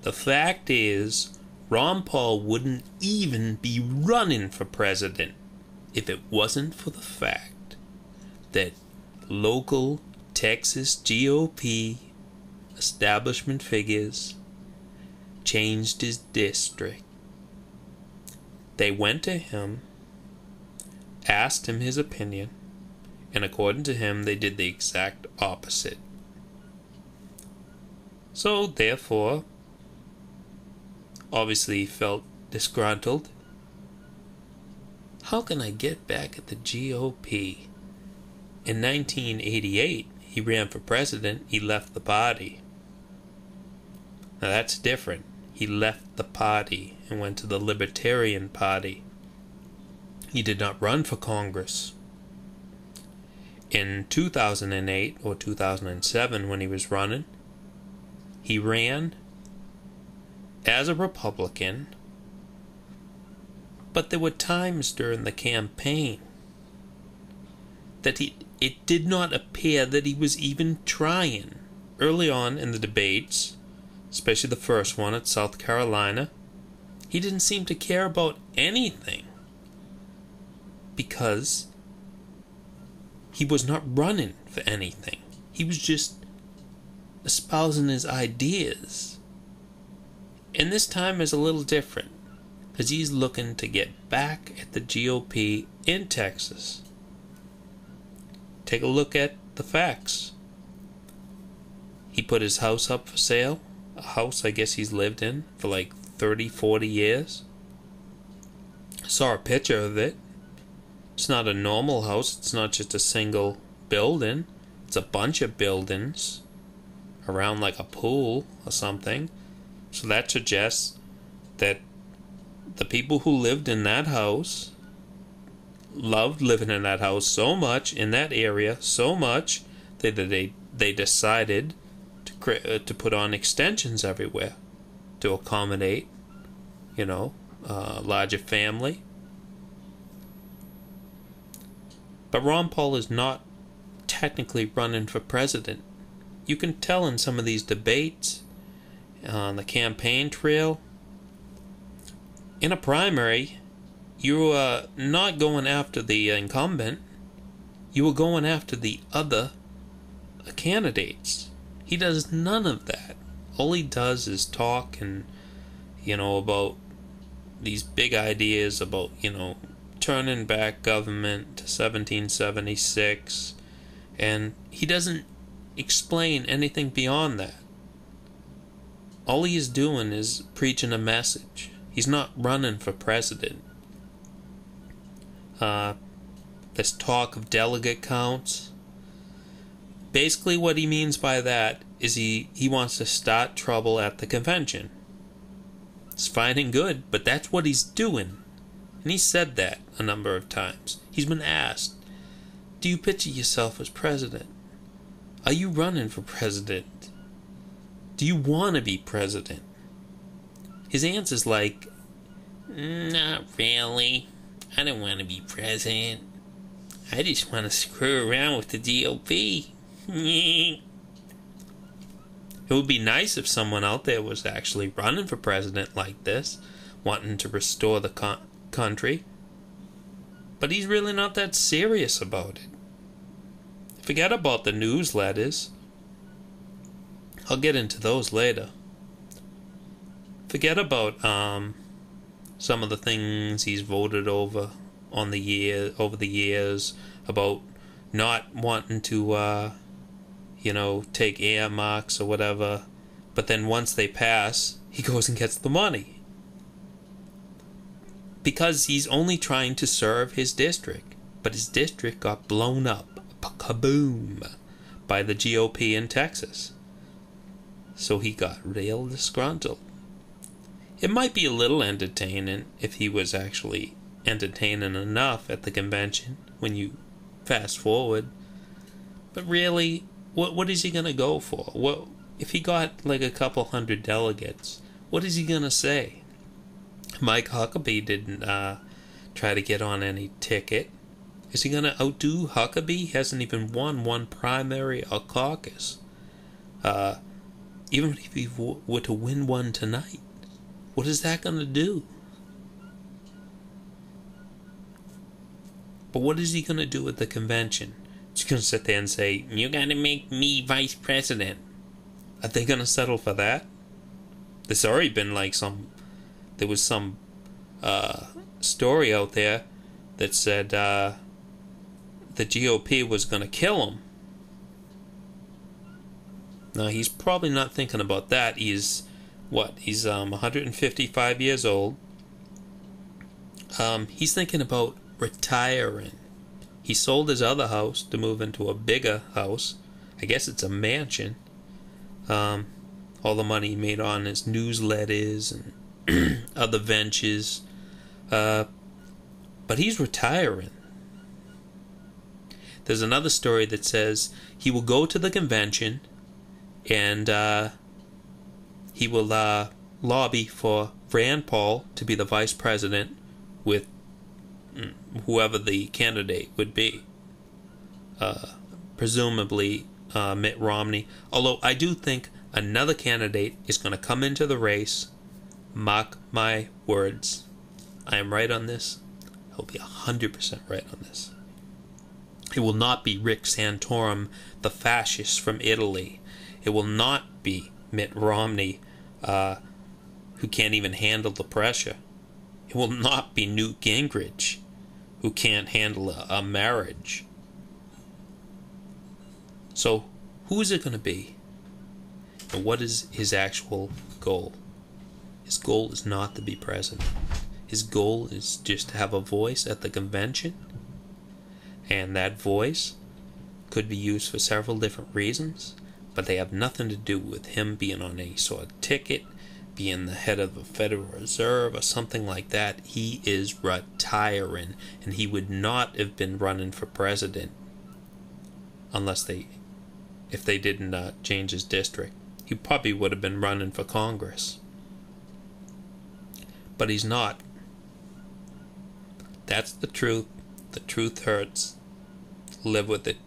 The fact is, Ron Paul wouldn't even be running for president if it wasn't for the fact that local Texas GOP establishment figures changed his district. They went to him, asked him his opinion, and according to him, they did the exact opposite. So, therefore, obviously he felt disgruntled. How can I get back at the GOP? In 1988, he ran for president. He left the party. Now that's different. He left the party and went to the Libertarian Party. He did not run for Congress. In 2008 or 2007, when he was running, he ran as a Republican, but there were times during the campaign that it did not appear that he was even trying. Early on in the debates, especially the first one at South Carolina, he didn't seem to care about anything because he was not running for anything. He was just espousing his ideas. And this time is a little different because he's looking to get back at the GOP in Texas. Take a look at the facts. He put his house up for sale. A house I guess he's lived in for like 30, 40 years. I saw a picture of it. It's not a normal house. It's not just a single building. It's a bunch of buildings around like a pool or something. So that suggests that the people who lived in that house loved living in that house so much, in that area so much, that they decided to put on extensions everywhere to accommodate, a larger family. But Ron Paul is not technically running for president. You can tell in some of these debates on the campaign trail. In a primary, you are not going after the incumbent. You are going after the other candidates. He does none of that. All he does is talk and, about these big ideas about, turning back government to 1776. And he doesn't explain anything beyond that. All he is doing is preaching a message. He's not running for president. This talk of delegate counts. Basically what he means by that is he wants to start trouble at the convention. It's fine and good, but that's what he's doing. And he said that a number of times. He's been asked, do you picture yourself as president? Are you running for president? Do you want to be president? His answer's like, not really. I don't want to be president. I just want to screw around with the GOP. It would be nice if someone out there was actually running for president like this, wanting to restore the country. But he's really not that serious about it. Forget about the newsletters. I'll get into those later. Forget about some of the things he's voted over over the years about not wanting to take earmarks or whatever, but then once they pass, he goes and gets the money. Because he's only trying to serve his district, but his district got blown up, kaboom, by the GOP in Texas. So he got real disgruntled. It might be a little entertaining if he was actually entertaining enough at the convention when you fast forward. But really, what is he going to go for? What if he got like a couple hundred delegates? What is he going to say? Mike Huckabee didn't try to get on any ticket. Is he going to outdo Huckabee? He hasn't even won one primary or caucus. Even if he were to win one tonight, what is that going to do? But what is he going to do at the convention? He's going to sit there and say, you got to make me vice president. Are they going to settle for that? There's already been like there was some story out there that said the GOP was going to kill him. Now, he's probably not thinking about that. He's 155 years old. He's thinking about retiring. He sold his other house to move into a bigger house. I guess it's a mansion. All the money he made on his newsletters and other ventures. But he's retiring. There's another story that says he will go to the convention and he will lobby for Rand Paul to be the vice president with whoever the candidate would be. Presumably Mitt Romney. Although I do think another candidate is going to come into the race. Mark my words. I am right on this. I'll be 100% right on this. It will not be Rick Santorum, the fascist from Italy. It will not be Mitt Romney, who can't even handle the pressure. It will not be Newt Gingrich, who can't handle a marriage. So, who is it going to be? And what is his actual goal? His goal is not to be president. His goal is just to have a voice at the convention. And that voice could be used for several different reasons, but they have nothing to do with him being on any sort of ticket, being the head of the Federal Reserve or something like that. He is retiring, and he would not have been running for president if they didn't change his district. He probably would have been running for Congress. But he's not. That's the truth. The truth hurts. Live with it.